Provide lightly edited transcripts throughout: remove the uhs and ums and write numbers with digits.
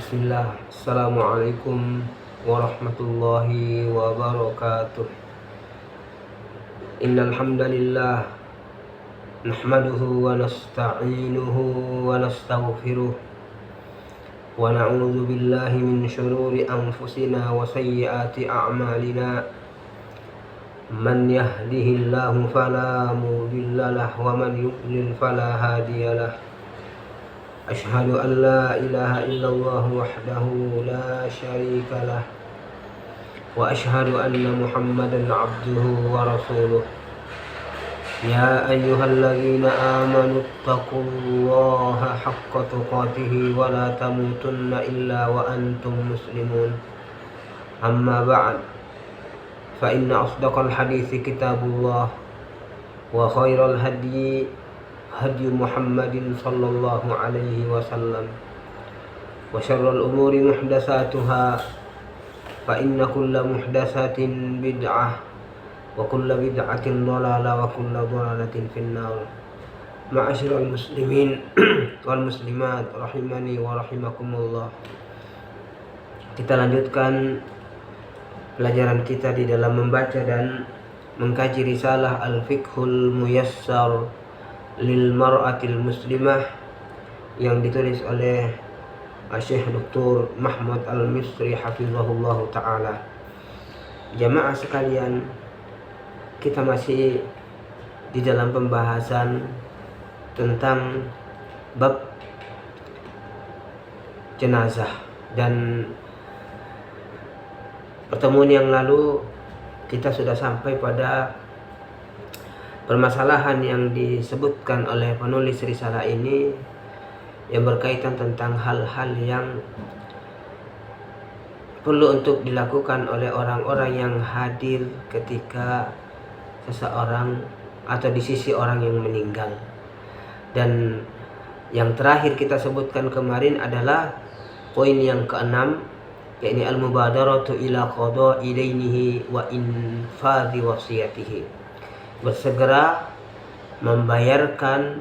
Bismillah. Assalamualaikum warahmatullahi wabarakatuh. Innal hamdalillah nahmaduhu wa nasta'inuhu wa nastaghfiruh wa na'udzu billahi min shururi anfusina wa sayyiati a'malina. Man yahdihillahu fala mudhillalah wa man yudlil fala hadiyalah. Asyhadu an la ilaha illallah wahdahu la syarika lah wa asyhadu anna Muhammadan abduhu wa rasuluh. Ya ayyuhalladzina amanu taqullaha haqqa tuqatih wa la tamutunna illa wa antum muslimun. Amma ba'd. Fa inna asdaqal hadithi kitabullah wa khairal hadyi hadi Muhammadin sallallahu alaihi wasallam wa syarrul umuri muhdatsatuha fa inna kulla muhdatsatin bid'ah wa kulla bid'atin dhalalah wa kulla dhalalatin finnar. Ma'asyiral muslimin wal muslimat rahimani wa rahimakumullah. Kita lanjutkan pelajaran kita di dalam membaca dan mengkaji risalah Al-Fiqhul Muyassar lil Mar'atil Muslimah yang ditulis oleh Syekh Dr. Mahmud Al-Misri hafizahullah ta'ala. Jamaah sekalian, kita masih di dalam pembahasan tentang bab jenazah, dan pertemuan yang lalu kita sudah sampai pada permasalahan yang disebutkan oleh penulis risalah ini yang berkaitan tentang hal-hal yang perlu untuk dilakukan oleh orang-orang yang hadir ketika seseorang atau di sisi orang yang meninggal. Dan yang terakhir kita sebutkan kemarin adalah poin yang keenam, yakni al-mubadaratu ila qada'i dainihi wa infadhi wasiyatihi. Bersegera membayarkan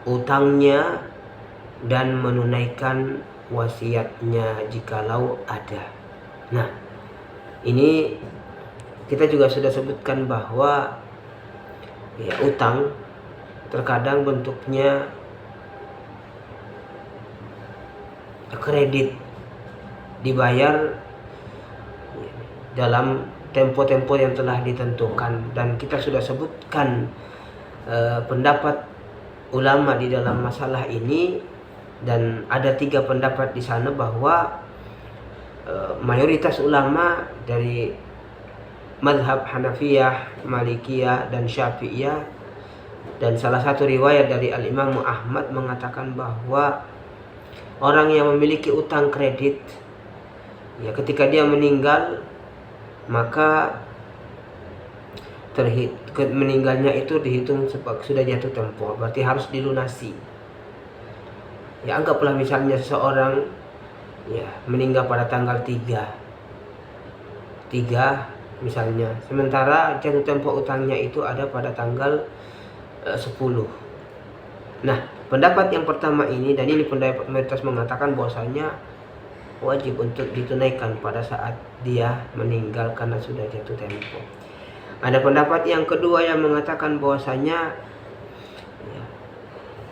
utangnya dan menunaikan wasiatnya jikalau ada. Nah, ini kita juga sudah sebutkan bahwa utang terkadang bentuknya kredit, dibayar dalam tempo-tempo yang telah ditentukan, dan kita sudah sebutkan pendapat ulama di dalam masalah ini, dan ada 3 pendapat di sana bahwa mayoritas ulama dari mazhab Hanafiyah, Malikiyah dan Syafi'iyah, dan salah satu riwayat dari Al-Imam Ahmad mengatakan bahwa orang yang memiliki utang kredit, ketika dia meninggal, maka meninggalnya itu dihitung sebagai sudah jatuh tempo, berarti harus dilunasi. Anggaplah misalnya seseorang meninggal pada tanggal 3 misalnya, sementara jatuh tempo utangnya itu ada pada tanggal 10. Nah, pendapat yang pertama ini, dan ini pendapat mayoritas mengatakan bahwasanya wajib untuk ditunaikan pada saat dia meninggal karena sudah jatuh tempo. Ada pendapat yang kedua yang mengatakan bahwasanya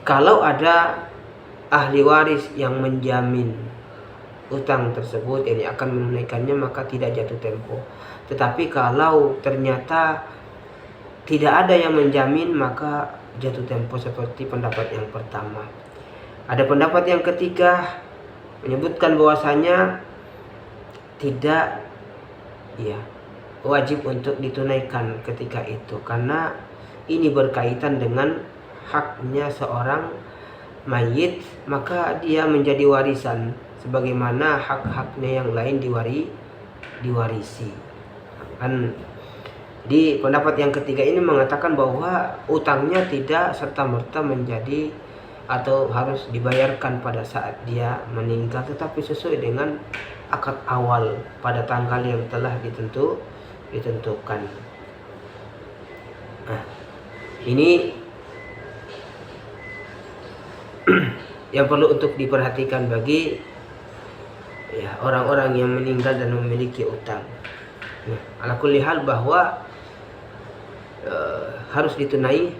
kalau ada ahli waris yang menjamin utang tersebut, ini akan menunaikannya, maka tidak jatuh tempo. Tetapi kalau ternyata tidak ada yang menjamin, maka jatuh tempo, seperti pendapat yang pertama. Ada pendapat yang ketiga menyebutkan bahwasanya tidak wajib untuk ditunaikan ketika itu, karena ini berkaitan dengan haknya seorang mayit, maka dia menjadi warisan sebagaimana hak-haknya yang lain diwarisi kan. Di pendapat yang ketiga ini mengatakan bahwa utangnya tidak serta-merta menjadi atau harus dibayarkan pada saat dia meninggal, tetapi sesuai dengan akad awal pada tanggal yang telah ditentukan. Nah, ini yang perlu untuk diperhatikan bagi ya orang-orang yang meninggal dan memiliki utang. Nah, ala kulli hal bahwa harus ditunaikan.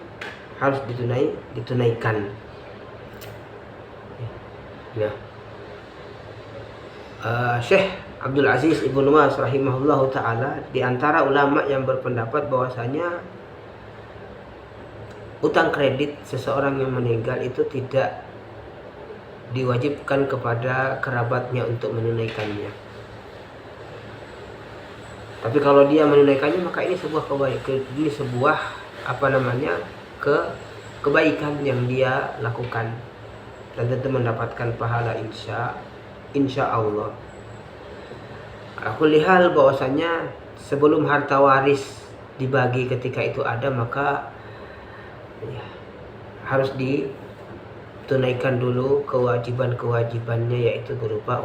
Nah, Syekh Abdul Aziz Ibnu Baz rahimahullahu taala di antara ulama yang berpendapat bahwasanya utang kredit seseorang yang meninggal itu tidak diwajibkan kepada kerabatnya untuk menunaikannya. Tapi kalau dia menunaikannya maka ini sebuah kebaikan yang dia lakukan dan tentu mendapatkan pahala insya Allah. Aku lihat bahwasanya sebelum harta waris dibagi ketika itu ada, maka ya, harus ditunaikan dulu kewajibannya, yaitu berupa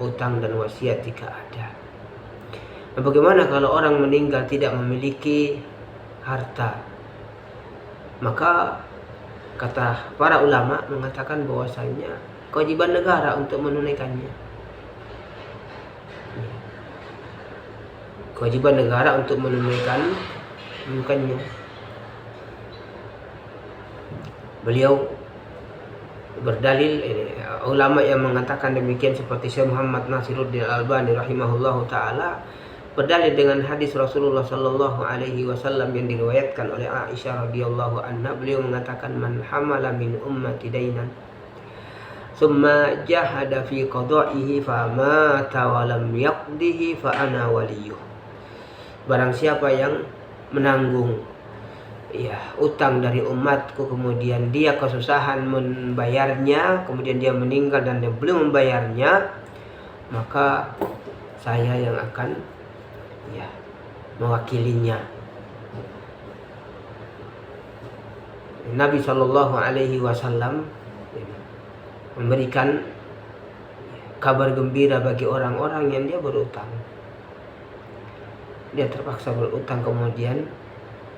utang dan wasiat jika ada. Nah, bagaimana kalau orang meninggal tidak memiliki harta? Maka kata para ulama mengatakan bahwasanya kewajiban negara untuk menunaikannya. Kewajiban negara untuk menunaikannya. Beliau berdalil, ulama yang mengatakan demikian seperti Syekh Muhammad Nasiruddin Albani rahimahullahu taala berdalil dengan hadis Rasulullah sallallahu alaihi wasallam yang diriwayatkan oleh Aisyah radhiyallahu anha. Beliau mengatakan, man hamala min ummati dainan summa jahada fi qada'ihi fa mata wa lam yaqdihi fa ana waliyuh. Barang siapa yang menanggung utang dari umatku, kemudian dia kesusahan membayarnya, kemudian dia meninggal dan dia belum membayarnya, maka saya yang akan mewakilinya. Nabi Shallallahu Alaihi Wasallam memberikan kabar gembira bagi orang-orang yang dia berutang. Dia terpaksa berutang, kemudian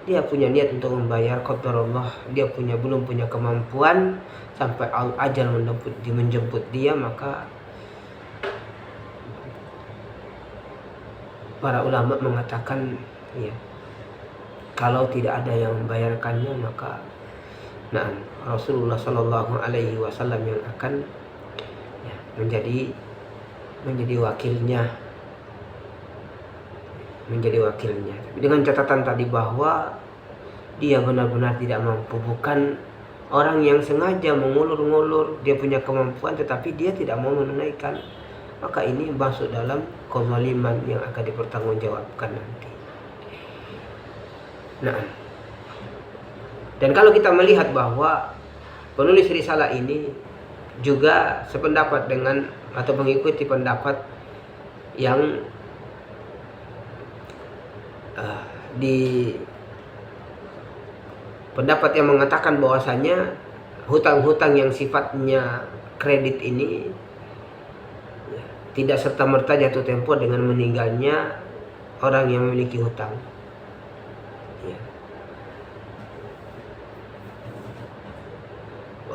dia punya niat untuk membayar, qadarullah dia belum punya kemampuan sampai ajal menjemput dia, maka para ulama mengatakan kalau tidak ada yang membayarkannya, maka Rasulullah Shallallahu Alaihi Wasallam yang akan menjadi wakilnya. Dengan catatan tadi bahwa dia benar-benar tidak mampu, bukan orang yang sengaja mengulur-ngulur, dia punya kemampuan tetapi dia tidak mau menunaikan, maka ini masuk dalam kezaliman yang akan dipertanggungjawabkan nanti. Dan kalau kita melihat bahwa penulis risalah ini juga sependapat dengan atau mengikuti pendapat yang pendapat yang mengatakan bahwasanya hutang-hutang yang sifatnya kredit ini tidak serta-merta jatuh tempo dengan meninggalnya orang yang memiliki hutang.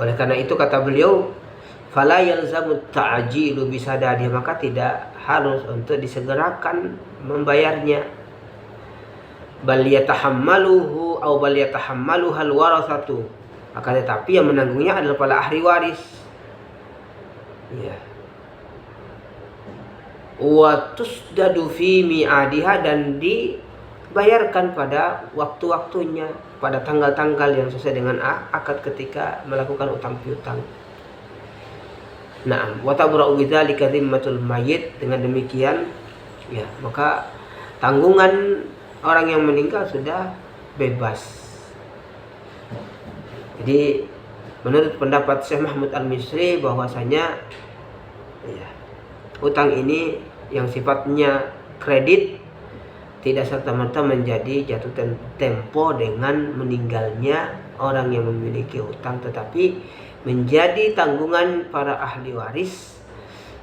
Oleh karena itu kata beliau, fala yalzamu ta'jilu bisadadi, maka tidak harus untuk disegerakan membayarnya. Bal yatahammaluhu aw bal yatahammaluhal warasatu, akan tetapi yang menanggungnya adalah para ahli waris. Wa tusdadu fi mi'adiha, dan dibayarkan pada waktu-waktunya, pada tanggal-tanggal yang sesuai dengan akad ketika melakukan utang piutang. Wa tabra'u bidzalika dhimmatul mayyit, dengan demikian maka tanggungan orang yang meninggal sudah bebas. Jadi menurut pendapat Syekh Mahmud Al-Misri bahwasanya utang ini yang sifatnya kredit tidak serta-merta menjadi jatuh tempo dengan meninggalnya orang yang memiliki hutang, tetapi menjadi tanggungan para ahli waris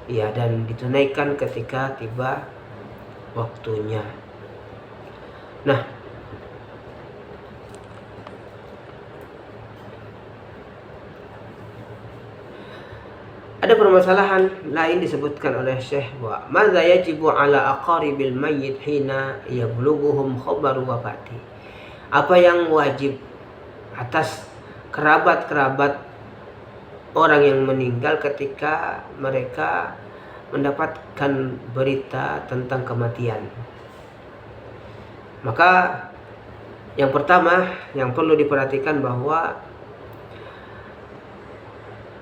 dan ditunaikan ketika tiba waktunya. Ada permasalahan lain disebutkan oleh Syekh wa madza yajibu ala aqaribil mayyit hina yablughuhum khabaru wafati. Apa yang wajib atas kerabat-kerabat orang yang meninggal ketika mereka mendapatkan berita tentang kematian. Maka yang pertama yang perlu diperhatikan bahwa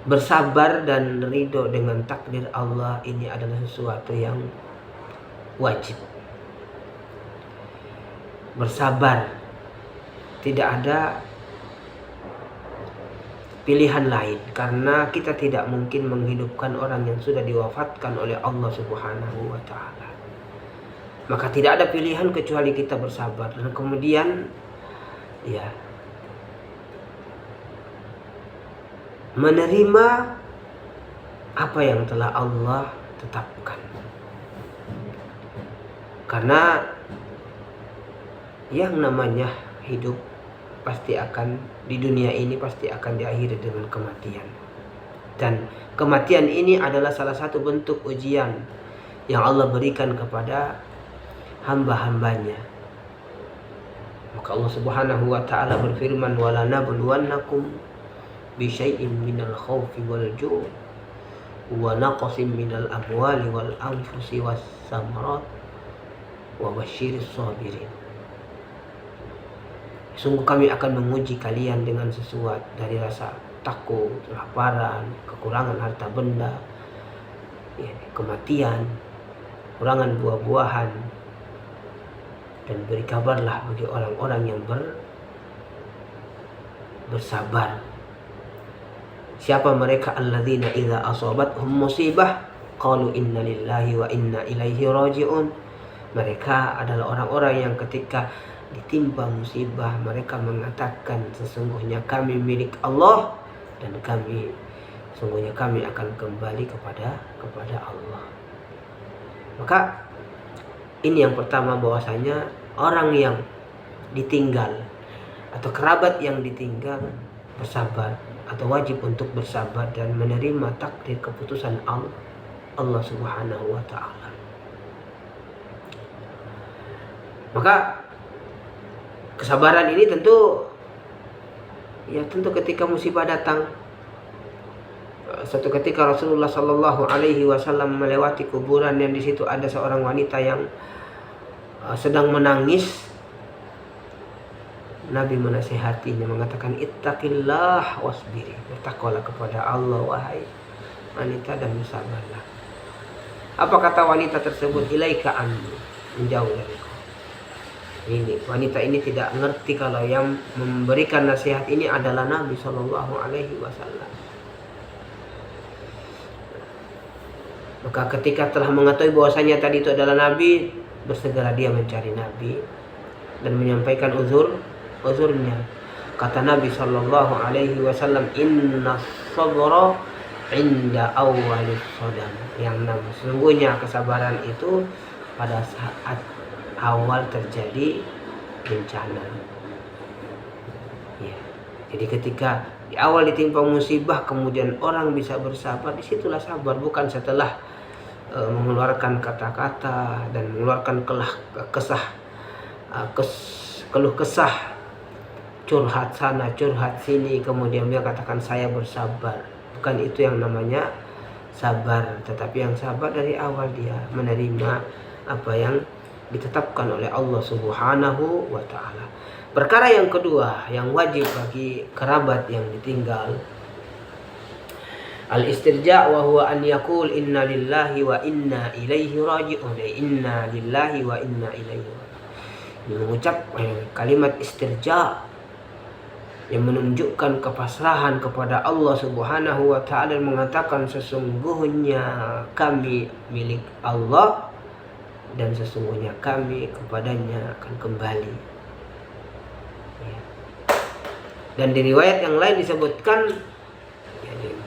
bersabar dan ridho dengan takdir Allah ini adalah sesuatu yang wajib. Bersabar, tidak ada pilihan lain, karena kita tidak mungkin menghidupkan orang yang sudah diwafatkan oleh Allah Subhanahu wa ta'ala. Maka tidak ada pilihan kecuali kita bersabar dan kemudian menerima apa yang telah Allah tetapkan. Karena yang namanya hidup pasti akan di dunia ini pasti akan diakhiri dengan kematian. Dan kematian ini adalah salah satu bentuk ujian yang Allah berikan kepada hamba-hambanya. Maka Allah Subhanahu wa ta'ala berfirman, "Wala nabluwannakum bisyai'in minal khawfi wal ju' wa naqsin minal amwali wal anfusi was samarat wa basyiris sabirin." Sungguh kami akan menguji kalian dengan sesuatu dari rasa takut, kelaparan, kekurangan harta benda, kematian, kekurangan buah-buahan, dan beri kabarlah bagi orang-orang yang bersabar. Siapa mereka? Alladzina idza asabathum musibah qalu inna lillahi wa inna ilaihi raji'un. Mereka adalah orang-orang yang ketika ditimpa musibah mereka mengatakan sesungguhnya kami milik Allah dan sesungguhnya kami akan kembali kepada Allah. Maka ini yang pertama, bahwasanya orang yang ditinggal atau kerabat yang ditinggal bersabar atau wajib untuk bersabar dan menerima takdir keputusan Allah Subhanahu wa ta'ala. Maka kesabaran ini tentu ketika musibah datang. Suatu ketika Rasulullah Shallallahu Alaihi Wasallam melewati kuburan yang di situ ada seorang wanita yang sedang menangis. Nabi menasihatinya, mengatakan ittaqillah wasbiri, bertakwalah kepada Allah wahai wanita dan bersabarlah. Apa kata wanita tersebut? Ilaika anni, menjauh dariku. Ini wanita ini tidak ngerti kalau yang memberikan nasihat ini adalah Nabi Shallallahu Alaihi Wasallam. Maka ketika telah mengetahui bahwasanya tadi itu adalah Nabi, bersegera dia mencari Nabi dan menyampaikan uzurnya. Kata Nabi Shallallahu Alaihi Wasallam, Inna sabra inda awwalis sadam. Yang sesungguhnya kesabaran itu pada saat awal terjadi bencana. Jadi ketika di awal ditimpa musibah kemudian orang bisa bersabar, disitulah sabar, bukan setelah mengeluarkan kata-kata dan mengeluarkan keluh kesah, curhat sana curhat sini, kemudian dia katakan saya bersabar. Bukan itu yang namanya sabar, tetapi yang sabar dari awal dia menerima apa yang ditetapkan oleh Allah Subhanahu wa ta'ala. Perkara yang kedua yang wajib bagi kerabat yang ditinggal, al-istirja' wa huwa an yaqul inna lillahi wa inna ilaihi raji'un. Inna lillahi wa inna ilaihi raji'un. Mengucap kalimat istirja' yang menunjukkan kepasrahan kepada Allah Subhanahu wa ta'ala dan mengatakan sesungguhnya kami milik Allah dan sesungguhnya kami kepadanya akan kembali. Dan di riwayat yang lain disebutkan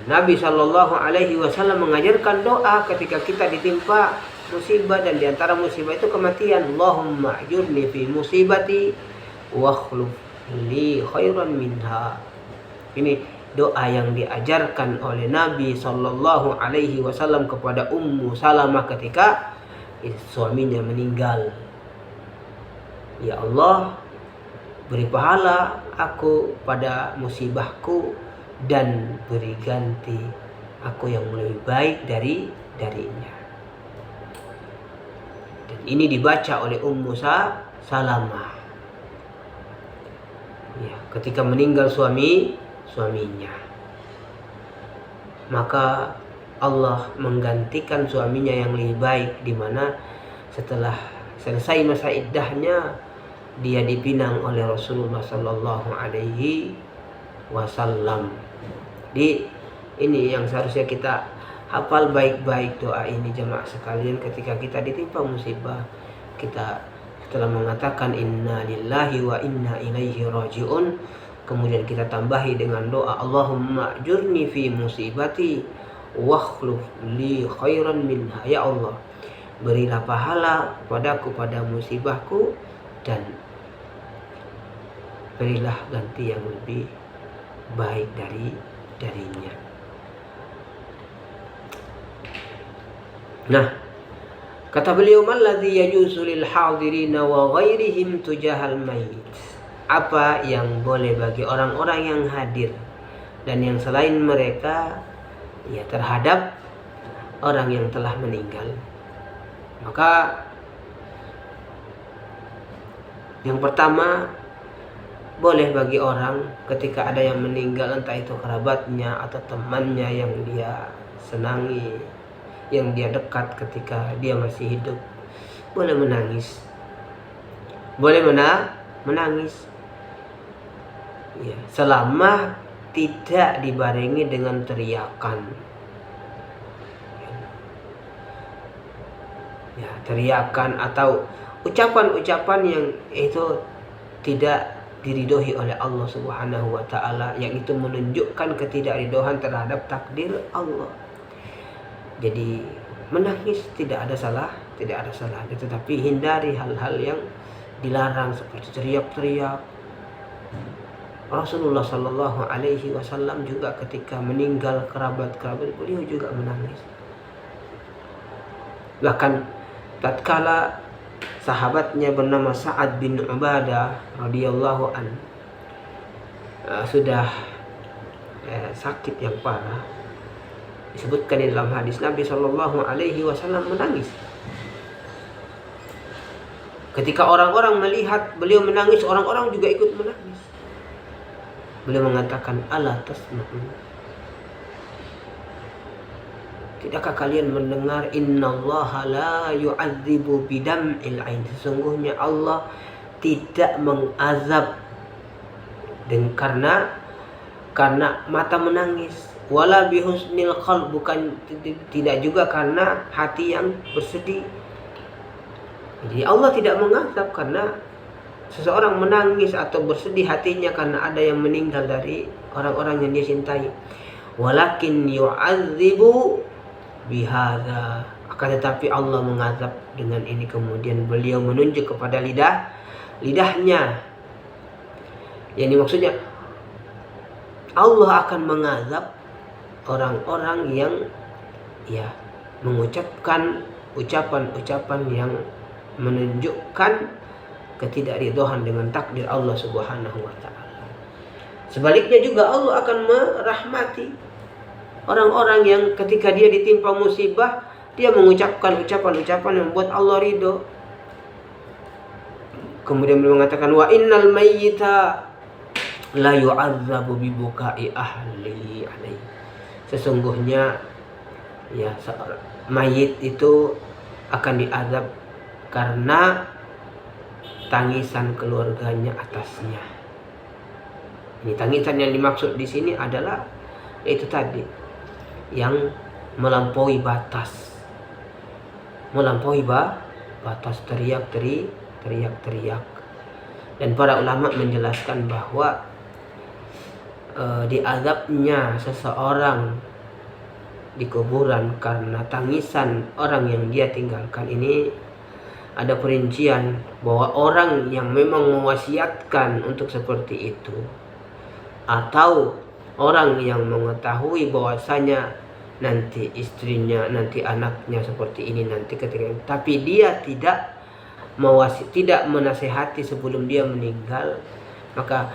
Nabi Shallallahu Alaihi Wasallam mengajarkan doa ketika kita ditimpa musibah, dan diantara musibah itu kematian. Allahumma ajurni fi musibati wa akhluf li khairan minha. Ini doa yang diajarkan oleh Nabi Shallallahu Alaihi Wasallam kepada Ummu Salamah ketika suaminya meninggal. Ya Allah, beri pahala aku pada musibahku dan beri ganti aku yang lebih baik darinya. Dan ini dibaca oleh Ummu Salamah. Ya, ketika meninggal suaminya, maka Allah menggantikan suaminya yang lebih baik, di mana setelah selesai masa iddahnya dia dipinang oleh Rasulullah Sallallahu Alaihi Wasallam. Ini yang seharusnya kita hafal baik-baik doa ini jemaah sekalian ketika kita ditimpa musibah. Kita setelah mengatakan inna lillahi wa inna ilaihi raji'un, kemudian kita tambahi dengan doa Allahumma ajurni fi musibati wakhluf li khairan minha. Ya Allah, berilah pahala padaku pada musibahku dan berilah ganti yang lebih baik darinya. Nah, kata beliau, malladzi yajuzu lil hadirina wa ghairihim tujahal mayit. Apa yang boleh bagi orang-orang yang hadir dan yang selain mereka, ya, terhadap orang yang telah meninggal. Maka yang pertama, boleh bagi orang ketika ada yang meninggal, entah itu kerabatnya atau temannya yang dia senangi, yang dia dekat ketika dia masih hidup, boleh menangis. Boleh menangis. Ya, selama tidak dibarengi dengan teriakan. Ya, teriakan atau ucapan-ucapan yang itu tidak diridhoi oleh Allah Subhanahu wa taala, yang itu menunjukkan ketidakridhoan terhadap takdir Allah. Jadi menangis tidak ada salah, tetapi hindari hal-hal yang dilarang seperti teriak-teriak. Rasulullah Sallallahu Alaihi Wasallam juga ketika meninggal kerabat-kerabat beliau juga menangis. Bahkan tatkala sahabatnya bernama Sa'ad bin Ubadah radhiyallahu an sudah sakit yang parah, disebutkan di dalam hadis Nabi Shallallahu Alaihi Wasallam menangis. Ketika orang-orang melihat beliau menangis, orang-orang juga ikut menangis. Beliau mengatakan, ala tasma'un, tidakkah kalian mendengar, innallaha la yu'adzibu bidam'il ain, sesungguhnya Allah tidak mengazab dan karena mata menangis, wala bihusnil qalb, bukan tidak juga karena hati yang bersedih. Jadi Allah tidak mengazab karena seseorang menangis atau bersedih hatinya karena ada yang meninggal dari orang-orang yang dia cintai. Walakin yu'adzibu bihadza, akan tetapi Allah mengazab dengan ini. Kemudian beliau menunjuk kepada lidahnya. Yani maksudnya Allah akan mengazab orang-orang yang mengucapkan ucapan-ucapan yang menunjukkan ketidakridhaan dengan takdir Allah Subhanahu wa taala. Sebaliknya juga Allah akan merahmati orang-orang yang ketika dia ditimpa musibah, dia mengucapkan ucapan-ucapan yang membuat Allah ridho. Kemudian beliau mengatakan, wa innal mayyita la yu'adzabu bibukai ahli alaihi, sesungguhnya seorang mayit itu akan diazab karena tangisan keluarganya atasnya. Ini tangisan yang dimaksud di sini adalah itu tadi, yang melampaui batas, teriak-teriak. Dan para ulama menjelaskan bahwa diazabnya seseorang di kuburan karena tangisan orang yang dia tinggalkan ini ada perincian bahwa orang yang memang mewasiatkan untuk seperti itu, atau orang yang mengetahui bahwasanya nanti istrinya, nanti anaknya seperti ini nanti ketika ini, tapi dia tidak menasehati sebelum dia meninggal, maka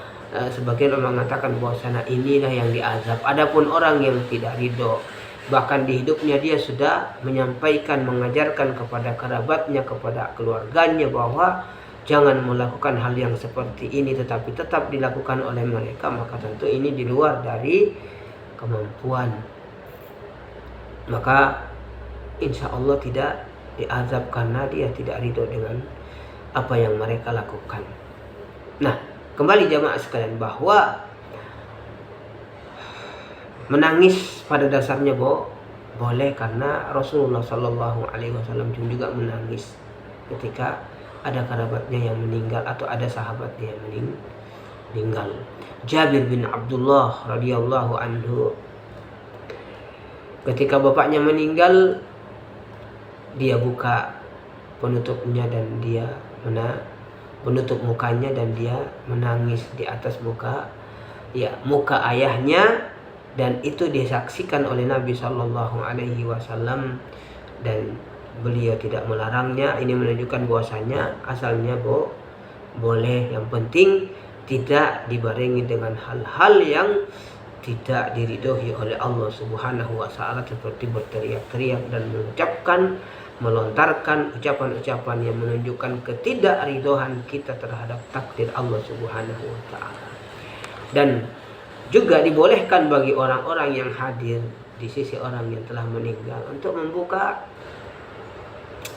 sebagian orang mengatakan bahwasanya inilah yang diazab. Adapun orang yang tidak ridho, bahkan di hidupnya dia sudah menyampaikan, mengajarkan kepada kerabatnya, kepada keluarganya bahwa jangan melakukan hal yang seperti ini, tetapi tetap dilakukan oleh mereka, maka tentu ini di luar dari kemampuan. Maka insya Allah tidak diazab karena dia tidak ridho dengan apa yang mereka lakukan. Nah, kembali jamaah sekalian, bahwa menangis pada dasarnya boleh, karena Rasulullah Shallallahu Alaihi Wasallam juga menangis ketika ada kerabatnya yang meninggal atau ada sahabatnya yang meninggal. Jabir bin Abdullah radhiyallahu anhu, ketika bapaknya meninggal, dia buka penutupnya dan dia menutup mukanya dan dia menangis di atas muka ayahnya, dan itu disaksikan oleh Nabi Shallallahu Alaihi Wasallam dan beliau tidak melarangnya. Ini menunjukkan bahwasanya asalnya boleh, yang penting tidak dibarengi dengan hal-hal yang tidak diridhoi oleh Allah Subhanahu wa taala, seperti berteriak-teriak dan melontarkan ucapan-ucapan yang menunjukkan ketidakridhoan kita terhadap takdir Allah Subhanahu wa taala. Dan juga dibolehkan bagi orang-orang yang hadir di sisi orang yang telah meninggal untuk membuka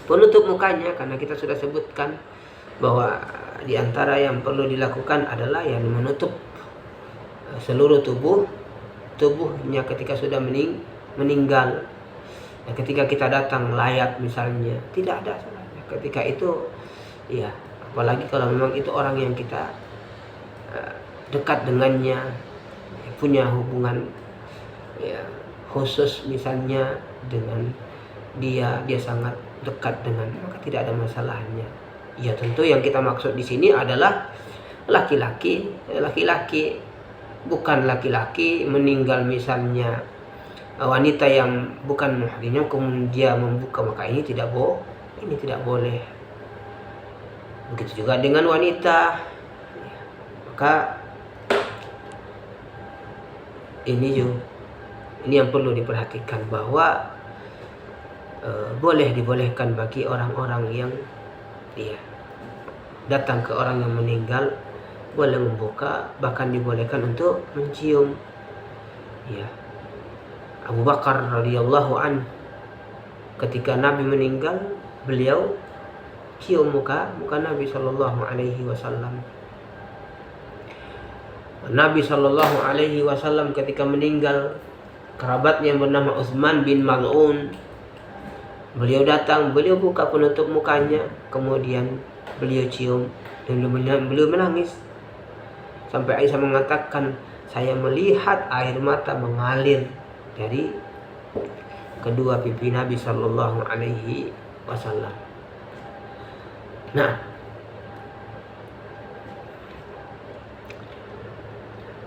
penutup mukanya, karena kita sudah sebutkan bahwa di antara yang perlu dilakukan adalah yang menutup seluruh tubuhnya ketika sudah meninggal. Nah, ketika kita datang layak misalnya, tidak ada salahnya ketika itu, ya, apalagi kalau memang itu orang yang kita dekat dengannya, punya hubungan khusus misalnya dengan dia sangat dekat dengan, maka tidak ada masalahnya. Ya, tentu yang kita maksud di sini adalah laki-laki, bukan laki-laki meninggal misalnya wanita yang bukan muhrimnya kemudian dia membuka, maka ini tidak boleh. Begitu juga dengan wanita, maka ini yang perlu diperhatikan, bahwa dibolehkan bagi orang-orang yang datang ke orang yang meninggal, boleh membuka, bahkan dibolehkan untuk mencium. Abu Bakar radhiyallahu an, ketika Nabi meninggal, beliau cium muka Nabi Shallallahu Alaihi Wasallam. Nabi Shallallahu Alaihi Wasallam ketika meninggal, kerabatnya yang bernama Utsman bin Maz'un, beliau datang, beliau buka penutup mukanya, kemudian beliau cium dan beliau menangis. Sampai Aisyah mengatakan, saya melihat air mata mengalir dari kedua pipi Nabi Shallallahu Alaihi Wasallam. Nah,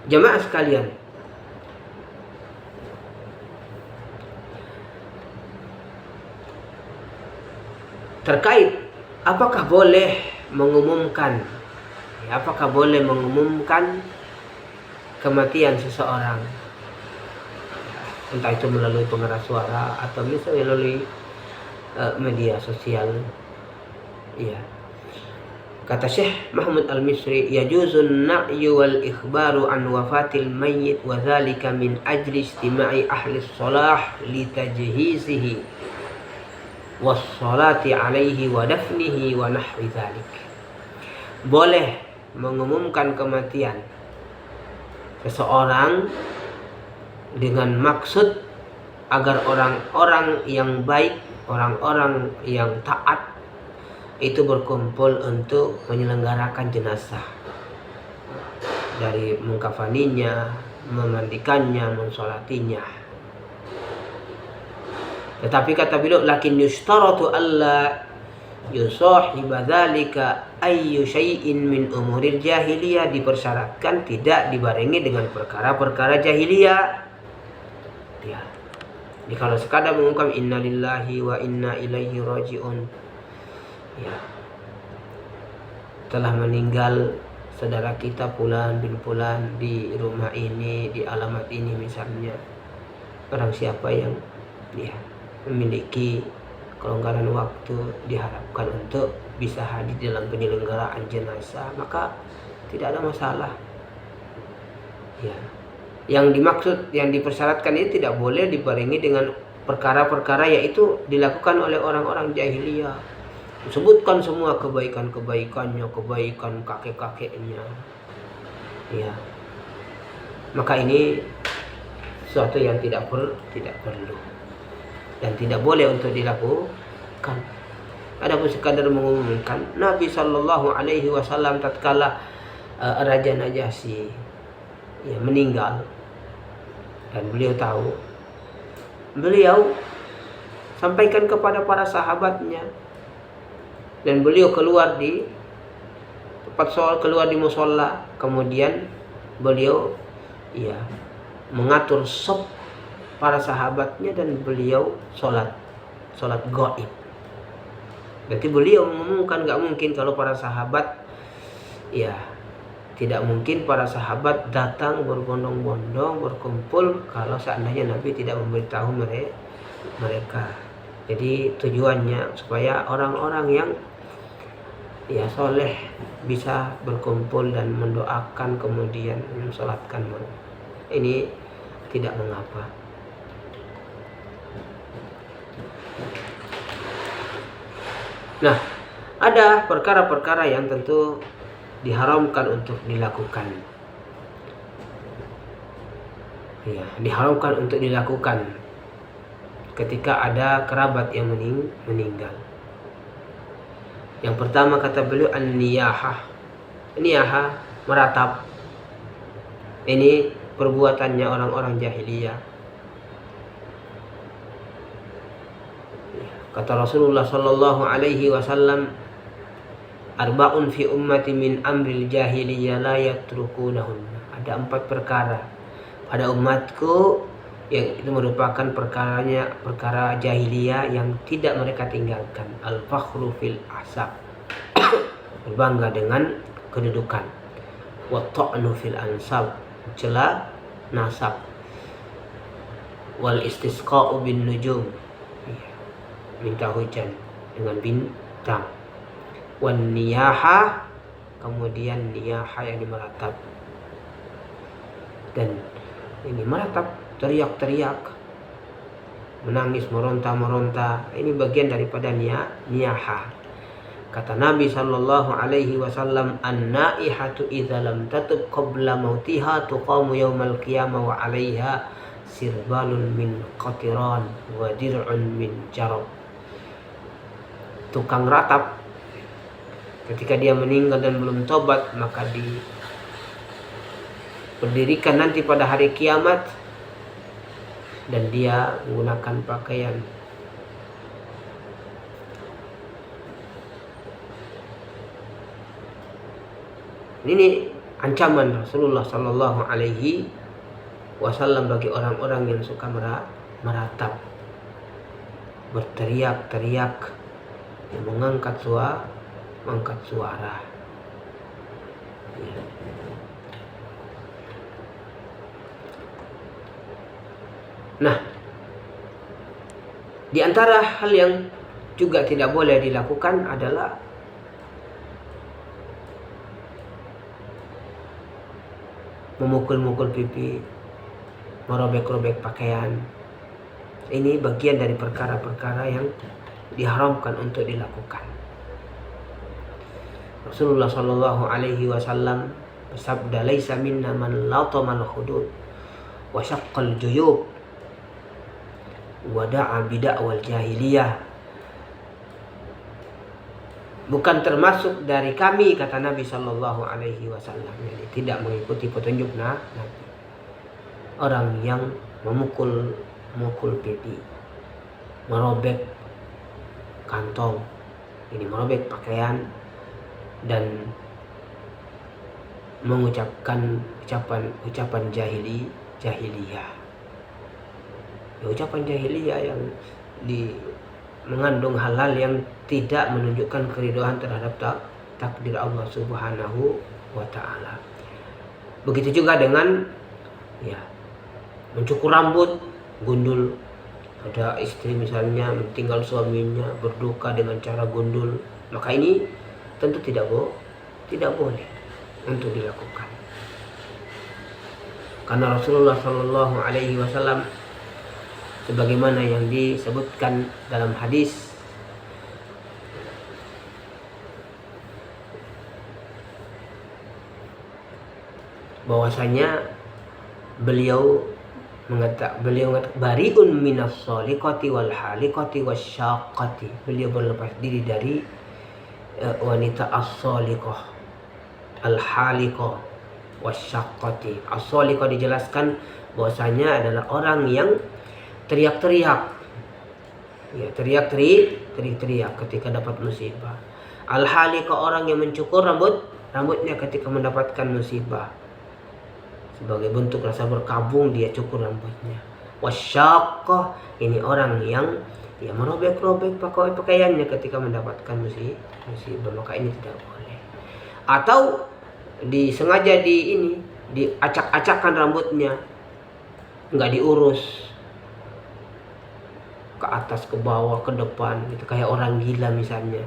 jamaah sekalian, terkait apakah boleh mengumumkan kematian seseorang, entah itu melalui pengeras suara atau misalnya melalui media sosial. Kata Syekh Mahmud Al-Misri, yajuzun na'yu wal ikhbaru an wafatil mayyit wa dzalika min ajli istima'i ahli shalah li tajhizihi was salati alaihi wa dafnihi wa nahwi dzalik. Boleh mengumumkan kematian seseorang dengan maksud agar orang-orang yang baik, orang-orang yang taat itu berkumpul untuk menyelenggarakan jenazah, dari mengkafaninya, memandikannya, mensolatinya. Tetapi kata beliau, lakin yustaratu alla yusahiba dzalika ayyu syai'in min umuril jahiliyah, dipersyaratkan tidak dibarengi dengan perkara-perkara jahiliyah. Ya. Jadi kalau sekadar mengungkap innalillahi wa inna ilaihi rajiun, ya, telah meninggal saudara kita Fulan bin Fulan di rumah ini, di alamat ini misalnya, orang siapa yang ya memiliki kelonggaran waktu diharapkan untuk bisa hadir dalam penyelenggaraan jenazah, maka tidak ada masalah. Ya. Yang dimaksud, yang dipersyaratkan itu tidak boleh dibarengi dengan perkara-perkara yaitu dilakukan oleh orang-orang jahiliyah. Sebutkan semua kebaikan-kebaikannya, kebaikan kakek-kakeknya. Ya. Maka ini sesuatu yang tidak perlu dan tidak boleh untuk dilakukan. Adapun sekadar mengumumkan, Nabi Shallallahu Alaihi Wasallam tatkala Raja Najasyi ya meninggal dan beliau tahu, beliau sampaikan kepada para sahabatnya, dan beliau keluar di tempat sholat, keluar di musola, kemudian beliau ya mengatur sop para sahabatnya dan beliau sholat gaib. Berarti beliau mengumumkan, gak mungkin kalau para sahabat, ya tidak mungkin para sahabat datang berbondong-bondong berkumpul kalau seandainya Nabi tidak memberitahu mereka. Jadi tujuannya supaya orang-orang yang ya soleh bisa berkumpul dan mendoakan kemudian mensolatkan. Ini tidak mengapa. Nah, ada perkara-perkara yang tentu diharamkan untuk dilakukan. Ya, diharamkan untuk dilakukan ketika ada kerabat yang meninggal. Yang pertama kata beliau an-niyahah. Niyahah, meratap. Ini perbuatannya orang-orang jahiliyah. Kata Rasulullah Sallallahu Alaihi Wasallam, arba'un fi ummati min amril jahiliyah la yatrukunahunna. Ada 4 perkara pada umatku yang itu merupakan perkara jahiliyah yang tidak mereka tinggalkan. Al-fakhru fil ahsab, berbangga dengan kedudukan. Wa ta'nu fil ansab, mencela nasab. Wal istisqa'u bin nujum, minta hujan dengan bintang. Wan niyaha, kemudian niyaha yang meratap. Dan ini meratap, teriak-teriak, menangis, meronta-meronta, ini bagian daripada niyaha. Kata Nabi Sallallahu Alaihi Wasallam, an-naihatu idza lam tatub qabla mautiha tuqamu yaumal qiyamah wa 'alaiha sirbalun min qatiran wa dir'un min jarab. Tukang ratap ketika dia meninggal dan belum tobat, maka diberdirikan nanti pada hari kiamat, dan dia menggunakan pakaian ini ancaman Rasulullah Sallallahu Alaihi Wasallam bagi orang-orang yang suka meratap, berteriak-teriak, yang mengangkat suara. Nah, di antara hal yang juga tidak boleh dilakukan adalah memukul-mukul pipi, merobek-robek pakaian. Ini bagian dari perkara-perkara yang diharamkan untuk dilakukan. Rasulullah Shallallahu Alaihi Wasallam bersabda, "Laisa minna man latamal hudud wa syaqqal juyub wa da'a bid'awal jahiliyah." Bukan termasuk dari kami, kata Nabi Shallallahu Alaihi Wasallam. Jadi tidak mengikuti petunjuk Nabi. Orang yang memukul pipi, merobek kantong, Ini merobek pakaian dan mengucapkan ucapan jahiliyah. Ya, ucapan jahiliyah yang mengandung hal-hal yang tidak menunjukkan keridhaan terhadap takdir Allah Subhanahu wa taala. Begitu juga dengan mencukur rambut, gundul. Ada istri misalnya tinggal suaminya berduka dengan cara gundul, maka ini tentu tidak boleh untuk dilakukan. Karena Rasulullah Shallallahu Alaihi Wasallam sebagaimana yang disebutkan dalam hadis bahwasanya beliau mengatakan bariun minas shaliqati wal haliqati wasyaqqati. Beliau berlepas diri dari wanita as-shaliqah, al-haliqah, wasyaqqati. As-shaliqah dijelaskan bahwasanya adalah orang yang teriak-teriak. Ya, teriak-teriak ketika dapat musibah. Al-haliqah orang yang mencukur rambutnya ketika mendapatkan musibah. Sebagai bentuk rasa berkabung dia cukur rambutnya. Wasyaqqah ini orang yang merobek-robek pakaiannya ketika mendapatkan musibah, maka ini tidak boleh. Atau disengaja diacak-acakkan rambutnya, nggak diurus ke atas, ke bawah, ke depan, gitu kayak orang gila misalnya.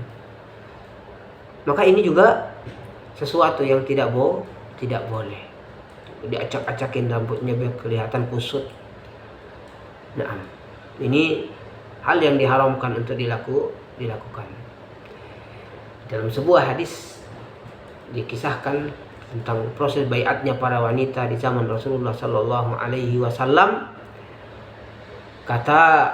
Maka ini juga sesuatu yang tidak boleh. Diacak-acakin rambutnya biar kelihatan kusut. Nah, ini hal yang diharamkan untuk dilakukan. Dalam sebuah hadis dikisahkan tentang proses baiatnya para wanita di zaman Rasulullah Sallallahu Alaihi Wasallam. Kata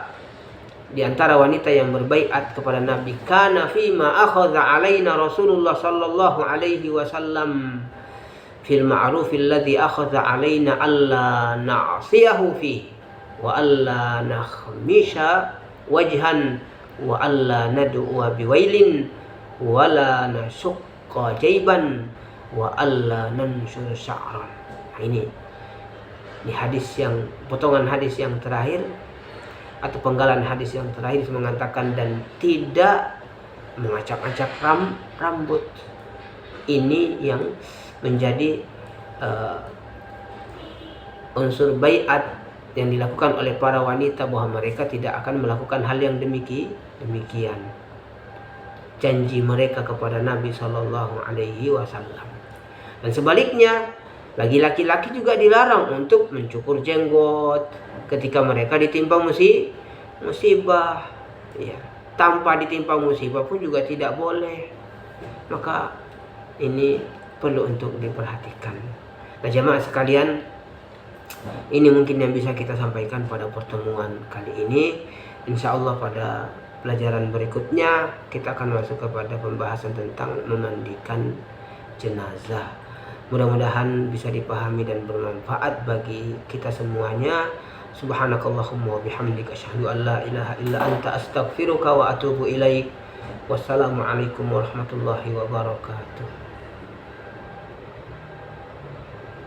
di antara wanita yang berbaiat kepada Nabi, kana fima akhadha alaina Rasulullah Sallallahu Alaihi Wasallam fil ma'ruf alladhi akhadha alaina alla na'siyahu fihi wa alla nakhmisha wajhan wa alla nad'uwa biwailin wa la nashqa jayban wa alla nansur sya'ran. Ini hadis yang potongan hadis yang terakhir atau penggalan hadis yang terakhir mengatakan dan tidak mengacak-acak rambut. Ini yang menjadi unsur baiat yang dilakukan oleh para wanita bahwa mereka tidak akan melakukan hal yang demikian. Janji mereka kepada Nabi Shallallahu Alaihi Wasallam. Dan sebaliknya, bagi laki-laki juga dilarang untuk mencukur jenggot ketika mereka ditimpa musibah. Ya, tanpa ditimpa musibah pun juga tidak boleh. Maka ini perlu untuk diperhatikan. Nah, jamaah sekalian, ini mungkin yang bisa kita sampaikan pada pertemuan kali ini. Insya Allah pada pelajaran berikutnya kita akan masuk kepada pembahasan tentang memandikan jenazah. Mudah-mudahan bisa dipahami dan bermanfaat bagi kita semuanya. Subhanakallahumma wa bihamdika asyhadu an la ilaha illa anta astaghfiruka wa atubu ilaik. Wassalamualaikum warahmatullahi wabarakatuh.